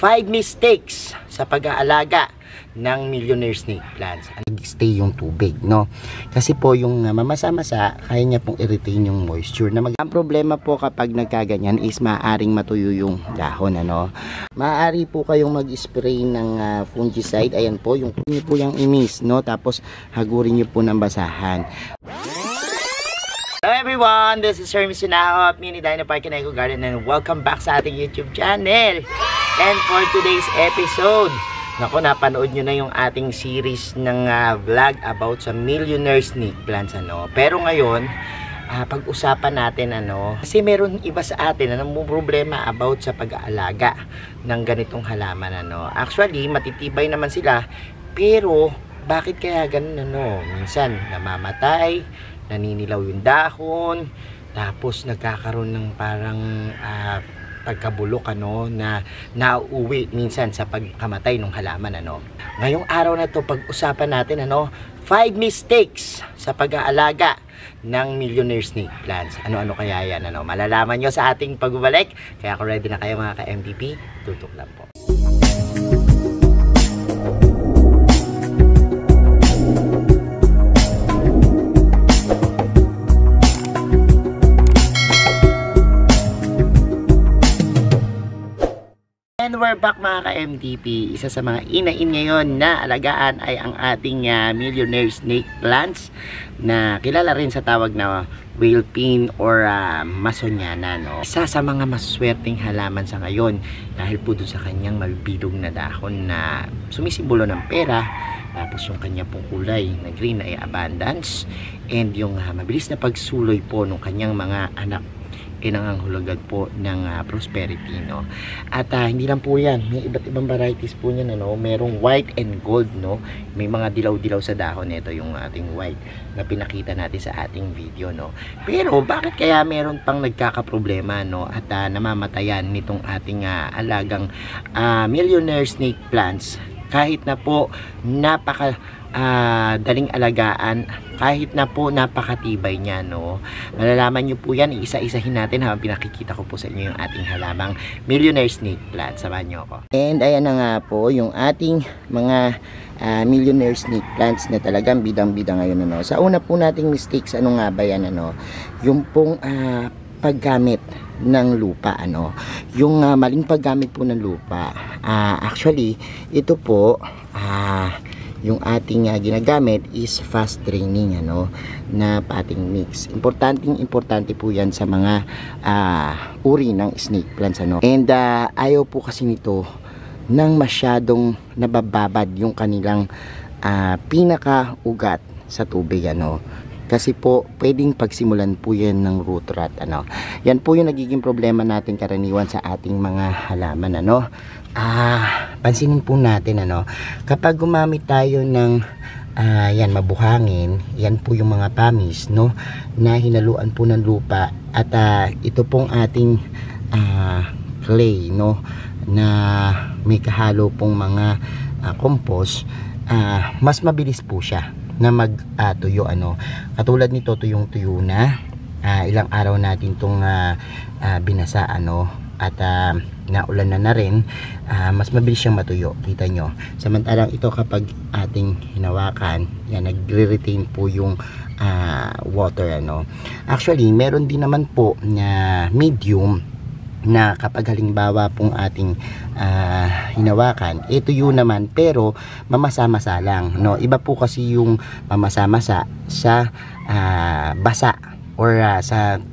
5 mistakes sa pag-aalaga ng millionaire snake plants. Nag-stay yung tubig, no? Kasi po yung mamasa-masa, kaya niya pong i-retain yung moisture. Ang problema po kapag nagkaganyan is maaaring matuyo yung dahon, ano? Maaari po kayong mag-spray ng fungicide. Ayan po, yung imis, no? Tapos hagurin niyo po ng basahan. Hello everyone, this is Hermes Sinao of Mini Dino Park and Eco Garden, and welcome back sa ating YouTube channel. And for today's episode, naku, napanood nyo na yung ating series ng vlog about sa millionaire snake plants, ano. Pero ngayon, pag-usapan natin, ano, kasi meron iba sa atin na problema about sa pag-aalaga ng ganitong halaman, ano. Actually, matitibay naman sila, pero bakit kaya ganun, ano? Minsan, namamatay, naninilaw yung dahon, tapos nagkakaroon ng parang pagkabulok, ano, na nauuwi minsan sa pagkamatay ng halaman, ano. Ngayong araw na to, pag-usapan natin, ano, 5 mistakes sa pag-aalaga ng millionaire snake plants. Ano-ano kaya yan, ano. Malalaman nyo sa ating pagbabalik. Kaya kung ready na kayo mga ka-MVP, tutok lang po. And we're back mga ka-MTP. Isa sa mga inain ngayon na alagaan ay ang ating millionaire snake plants na kilala rin sa tawag na whale pin or masonyana, no? Isa sa mga maswerteng halaman sa ngayon dahil po dun sa kanyang mabibilog na dahon na sumisimbolo ng pera. Tapos yung kanya pong kulay na green ay abundance, and yung mabilis na pagsuloy po ng kanyang mga anak nangangahulugan po ng prosperity, no? At hindi lang po yan, may iba't ibang varieties po niyan, ano? Merong white and gold, no? May mga dilaw-dilaw sa dahon. Ito yung ating white na pinakita natin sa ating video, no? Pero bakit kaya meron pang nagkakaproblema, no? At namamatayan nitong ating alagang millionaire snake plants kahit na po daling alagaan, kahit na po napakatibay niya, no? Malalaman nyo po yan, isa-isahin natin habang pinakikita ko po sa inyo yung ating halamang millionaire snake plant. Samahan nyo ako. And ayan na nga po yung ating mga millionaire snake plants na talagang bidang-bida ngayon, ano. Sa una po nating mistakes, ano nga ba yan, ano? Yung pong paggamit ng lupa, ano. Yung maling paggamit po ng lupa. Actually, ito po yung ating ginagamit is fast draining, ano, na potting mix. Importante po yan sa mga uri ng snake plants, ano. And ayaw po kasi nito nang masyadong nabababad yung kanilang pinaka-ugat sa tubig, ano. Kasi po, pwedeng pagsimulan po yan ng root rot, ano. Yan po yung nagiging problema natin karaniwan sa ating mga halaman, ano. Pansinin po natin, ano, kapag gumamit tayo ng yan, mabuhangin, yan po yung mga pamis, no, na hinaluan po ng lupa, at ito pong ating clay, no, na may kahalo pong mga compost, mas mabilis po siya na magtuyo, ano. Katulad nito, tuyong-tuyo na, ilang araw natin itong binasa, ano, at naulan na rin, mas mabilis siyang matuyo, kita nyo. Samantalang ito, kapag ating hinawakan, yan, nagre-retain po yung water, ano. Actually, meron din naman po na medium na kapag halimbawa pong ating hinawakan, ito yun naman, pero mamasa-masa lang, no. Iba po kasi yung mamasa-masa sa basa or sa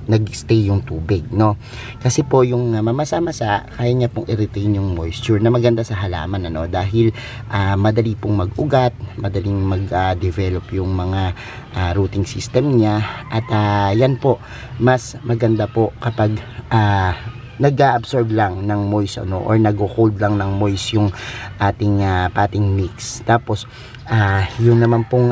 nag-stay yung tubig, no. Kasi po yung mamasa-masa, kaya niya pong i-retain yung moisture na maganda sa halaman, ano, dahil madali pong mag-ugat, madaling mag-develop yung mga rooting system niya, at yan po, mas maganda po kapag nag-absorb lang ng moist, ano, or nag-hold lang ng moist yung ating potting mix. Tapos yung naman pong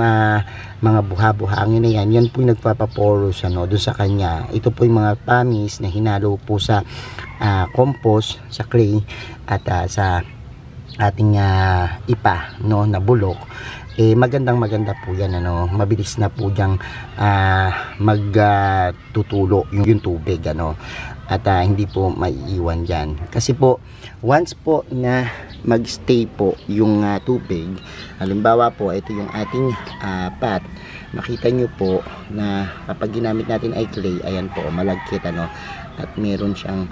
mga buha-buhangin na yan, yan po yung nagpapaporous, ano, doon sa kanya. Ito po yung mga pamis na hinalo po sa compost, sa clay, at sa ating ipa, no, na bulok. Maganda po yan, ano. Mabilis na po diyang magtutulo yung tubig, ano. at hindi po maiiwan dyan. Kasi po, once po na magstay po yung tubig, halimbawa po, ito yung ating pot, makita nyo po na kapag ginamit natin ay clay, ayan po, malagkit ano, at meron siyang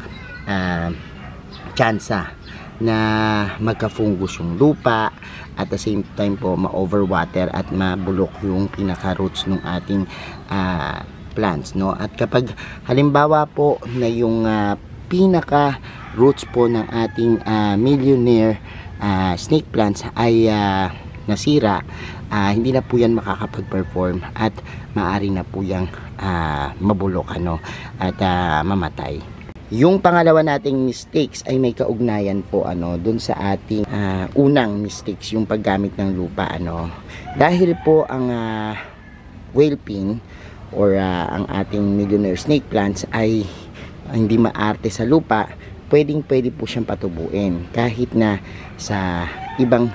tsansa na magka-fungus yung lupa, at the same time po ma-overwater at mabulok yung pinaka-roots ng ating plants, no? At kapag halimbawa po na yung pinaka roots po ng ating millionaire snake plants ay nasira, hindi na po yan makakapag-perform at maaari na po yang mabulok ano, at mamatay. Yung pangalawa nating mistakes ay may kaugnayan po ano dun sa ating unang mistakes, yung paggamit ng lupa ano. Dahil po ang whale pin or ang ating millionaire snake plants ay hindi maarte sa lupa, pwede po siyang patubuin kahit na sa ibang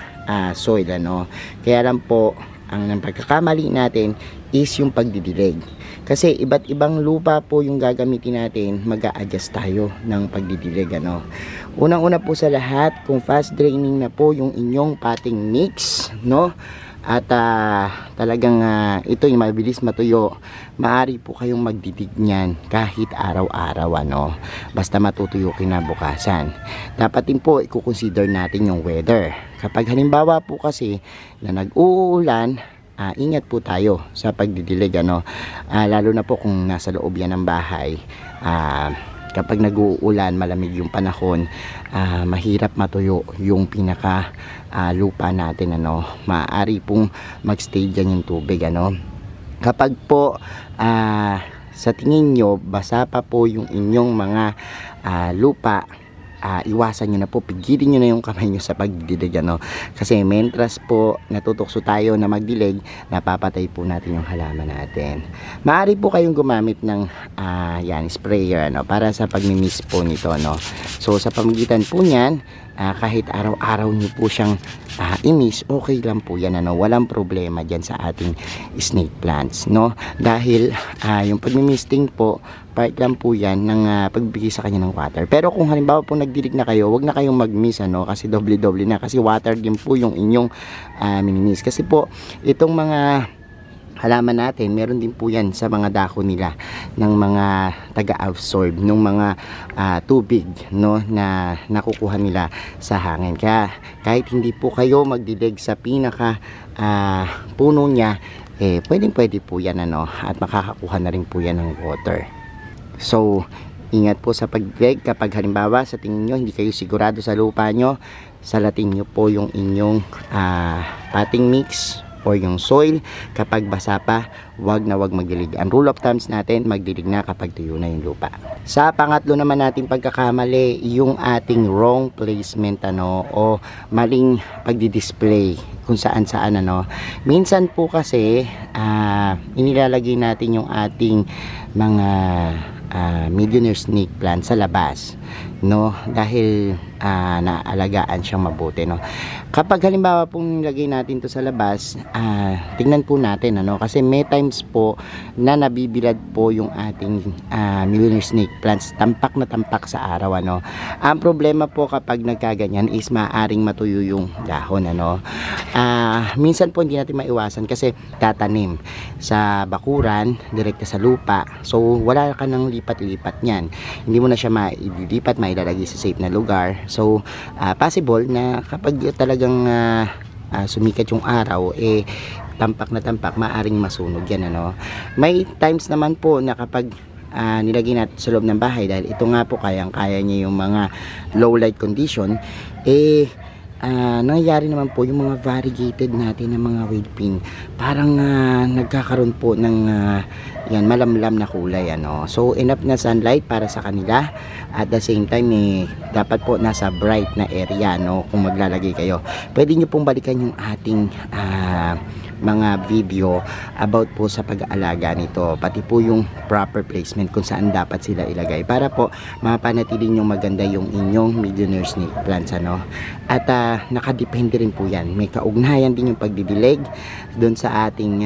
soil ano. Kaya lang po ang pagkakamali natin is yung pagdidilig. Kasi iba't ibang lupa po yung gagamitin natin, mag-a-adjust tayo ng pagdidilig ano. Unang-una po sa lahat, kung fast draining na po yung inyong potting mix, no? At talagang ito yung mabilis matuyo, maaari po kayong magdidig niyan kahit araw-araw ano. Basta matutuyo kinabukasan. Dapat din po i-consider natin yung weather. Kapag halimbawa po kasi na nag-uulan, ingat po tayo sa pagdidilig ano. Lalo na po kung nasa loob yan ng bahay. Kapag nag-uulan, malamig yung panahon, mahirap matuyo yung pinaka lupa natin ano. Maaari pong magstay dyan yung tubig ano. Kapag po sa tingin nyo basa pa po yung inyong mga lupa, iwasan nyo na po, pigilin nyo na yung kamay nyo sa pagdidilig ano. Kasi mentras po natutokso tayo na magdilig, napapatay po natin yung halaman natin. Maaari po kayong gumamit ng yan, sprayer ano, para sa pagmi-mist po nito no. So sa pamagitan po niyan, kahit araw-araw nyo po siyang i-mist, okay lang po yan ano. Walang problema dyan sa ating snake plants no. Dahil yung pagmi-misting po, part lang po yan ng pagbibigay sa kanya ng water. Pero kung halimbawa po nagdilig na kayo, wag na kayong mag-mist ano, kasi doble-doble na, kasi water din po yung inyong mini-mist. Kasi po itong mga halaman natin, meron din po yan sa mga dako nila ng mga taga-absorb ng mga tubig no, na nakukuha nila sa hangin. Kaya kahit hindi po kayo magdilig sa pinaka puno niya, pwede po yan ano, at makakakuha na rin po yan ng water. So ingat po sa pagdilig. Kapag halimbawa sa tingin nyo hindi kayo sigurado sa lupa nyo, salatin nyo po yung inyong potting mix or yung soil. Kapag basa pa, wag na wag magdilig. Ang rule of thumbs natin, magdilig na kapag tuyo na yung lupa. Sa pangatlo naman natin pagkakamali, yung ating wrong placement ano, o maling pagdi-display kung saan ano. Minsan po kasi inilalagay natin yung ating mga millionaire snake plant sa labas no, dahil naalagaan siyang mabuti no. Kapag halimbawa pong lagay natin to sa labas, tingnan po natin ano, kasi may times po na nabibilad po yung ating millionaire snake plants, tampak na tampak sa araw ano. Ang problema po kapag nagkaganyan is maaring matuyo yung dahon ano. Minsan po hindi natin maiwasan kasi tatanim sa bakuran direkta sa lupa, so wala ka nang lipat-lipat niyan, hindi mo na siya maililipat, mailalagay sa safe na lugar. So possible na kapag talagang sumikat yung araw, tampak na tampak, maaring masunog yan ano. May times naman po na kapag nilagay natin sa loob ng bahay, dahil ito nga po kayang-kaya niya yung mga low light condition, nangyayari naman po yung mga variegated natin ng mga whale pin, parang nagkakaroon po ng yan, malamlam na kulay ano. So enough na sunlight para sa kanila, at the same time dapat po nasa bright na area no, kung maglalagay kayo. Pwede nyo pong balikan yung ating mga video about po sa pag-aalaga nito, pati po yung proper placement kung saan dapat sila ilagay para po mapanatili nyo maganda yung inyong millionaire snake plants ano. At nakadepende rin po yan, may kaugnayan din yung pagdidilig doon sa ating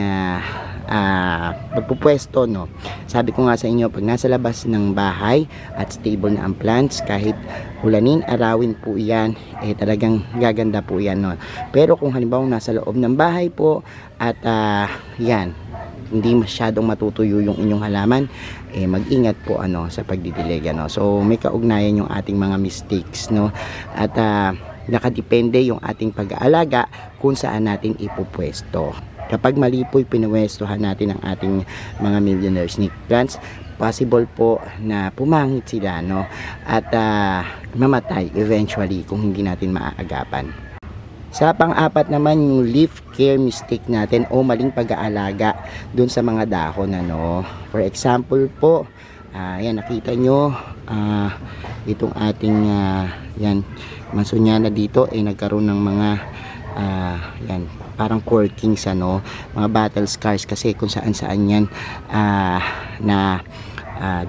magpupwesto, no. Sabi ko nga sa inyo, pag nasa labas ng bahay at stable na ang plants, kahit ulanin, arawin po yan, talagang gaganda po yan, no. Pero kung halimbawa nasa loob ng bahay po at yan, hindi masyadong matutuyo yung inyong halaman, mag-ingat po sa pagdidilig, So may kaugnayan yung ating mga mistakes, no. At nakadepende yung ating pag-aalaga kung saan natin ipupwesto. Kapag mali po pinwestuhan natin ang ating mga millionaire snake plants, possible po na pumangit sila, no, at mamatay eventually kung hindi natin maaagapan. Sa pang-apat naman, yung leaf care mistake natin o maling pag-aalaga dun sa mga dahon, For example po, yan, nakita nyo itong ating yan, Manzoniana dito ay nagkaroon ng mga yan, parang corkings, mga battle scars, kasi kung saan yan na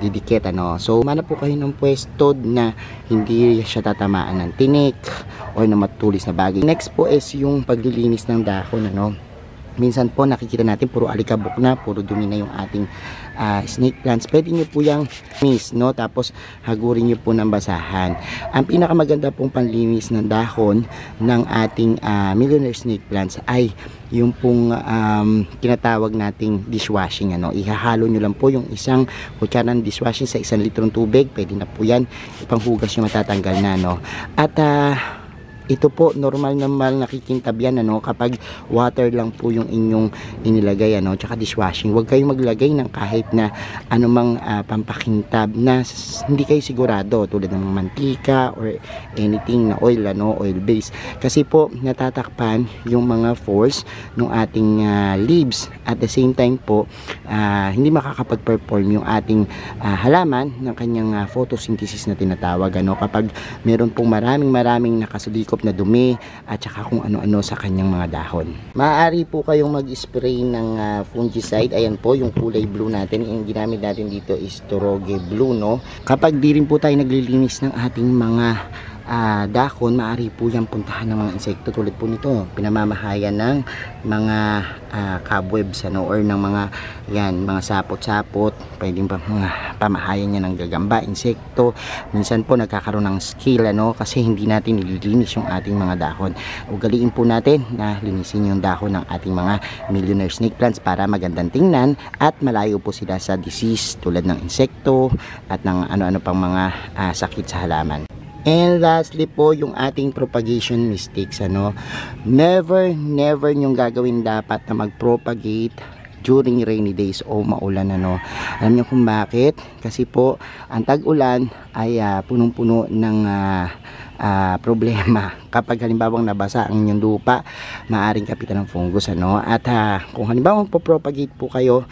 didikit, So mana po kayo ng pwesto na hindi siya tatamaan ng tinik o na matulis na bagay. Next po is yung paglilinis ng dahon, Minsan po nakikita natin puro alikabok na, puro dumi na yung ating snake plants. Pwede nyo po yung mist, tapos hagurin nyo po ng basahan. Ang pinakamaganda pong panlinis ng dahon ng ating millionaire snake plants ay yung pong tinatawag nating dishwashing, Ihahalo nyo lang po yung isang kutsara ng dishwashing sa 1 litrong tubig. Pwede na po yan, ipanghugas nyo, matatanggal na, At ito po, normal nakikintab yan, kapag water lang po yung inyong inilagay, tsaka dishwashing. Huwag kayong maglagay ng kahit na anumang pampakintab na hindi kayo sigurado, tulad ng mantika or anything na oil, oil base. Kasi po, natatakpan yung mga pores ng ating leaves. At the same time po, hindi makakapag-perform yung ating halaman ng kanyang photosynthesis na tinatawag, kapag meron pong maraming nakasulikop na dumi at saka kung ano-ano sa kanyang mga dahon. Maaari po kayong mag-spray ng fungicide. Ayan po yung kulay blue natin. Yung ginamit natin dito is Toroge Blue, Kapag di rin po tayo naglilinis ng ating mga dahon, maaari po yung puntahan ng mga insekto tulad po nito, pinamamahayan ng mga cobwebs, or ng mga mga sapot-sapot, pwedeng mga pamahayan niya ng gagamba, insekto. Minsan po nagkakaroon ng skill, kasi hindi natin nililinis yung ating mga dahon. Ugaliin po natin na linisin yung dahon ng ating mga millionaire snake plants para magandang tingnan at malayo po sila sa disease tulad ng insekto at ng ano-ano pang mga sakit sa halaman. And lastly po, yung ating propagation mistakes, never nyong gagawin dapat na mag-propagate during rainy days o maulan, Alam niyo kung bakit? Kasi po, ang tag-ulan ay punong-puno ng problema. Kapag halimbawang nabasa ang inyong lupa, maaaring kapitan ng fungus, At kung halimbawa magpo-propagate po kayo,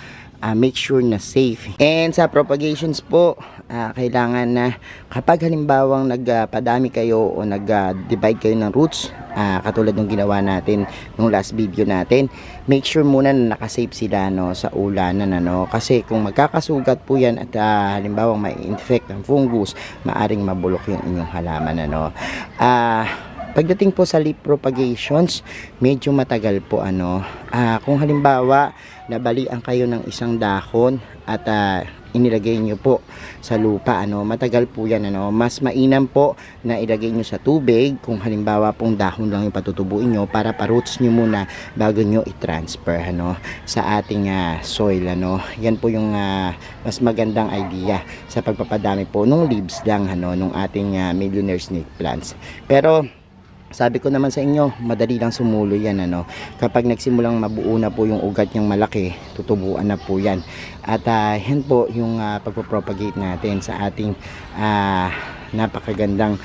make sure na safe. And sa propagations po, kailangan na kapag halimbawang nagpadami kayo o nag-divide kayo ng roots, katulad ng ginawa natin nung last video natin, make sure muna na nakasafe sila sa ulanan, kasi kung magkakasugat po yan at halimbawang may infect ng fungus, maaring mabulok yung inyong halaman, Pagdating po sa leaf propagations, medyo matagal po, kung halimbawa nabalian kayo ng isang dahon at inilagay nyo po sa lupa, matagal po yan, mas mainam po na ilagay nyo sa tubig kung halimbawa pong dahon lang yung patutubuin nyo para pa-roots nyo muna bago nyo i-transfer, sa ating soil, yan po yung mas magandang idea sa pagpapadami po ng leaves lang, nung ating millionaire snake plants. Pero sabi ko naman sa inyo, madali lang sumulo yan, kapag nagsimulang mabuo na po yung ugat niyang malaki, tutubuan na po yan. At yan po yung pagpapropagate natin sa ating napakagandang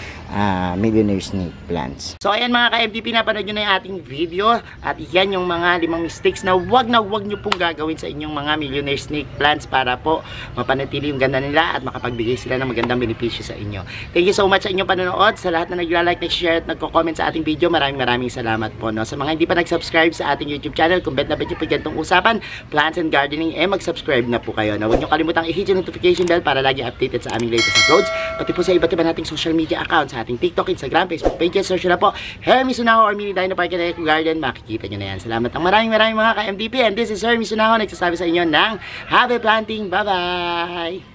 millionaire snake plants. So ayan mga ka-MDP, napanood nyo na yung ating video at yan yung mga 5 mistakes na wag nyo pong gagawin sa inyong mga millionaire snake plants para po mapanatili yung ganda nila at makapagbigay sila ng magandang benepisyo sa inyo. Thank you so much sa inyong panonood, sa lahat na nagla-like, nag-share at nagko-comment sa ating video. Maraming salamat po, Sa mga hindi pa nag-subscribe sa ating YouTube channel, kung bet na bet nyo po ganitong usapan, plants and gardening, mag-subscribe na po kayo. Huwag nyo kalimutang i-hit yung notification bell para lagi updated sa aming latest uploads, pati po sa iba't iba nating social media accounts. sa ating TikTok, Instagram, Facebook pages. Search na po Hermes Unaho or Mini Dino Park and Eco Garden. Makikita nyo na yan. Salamat ang maraming mga ka-MDP. And this is Hermes Unaho. Nagsasabi sa inyo ng happy planting. Bye-bye!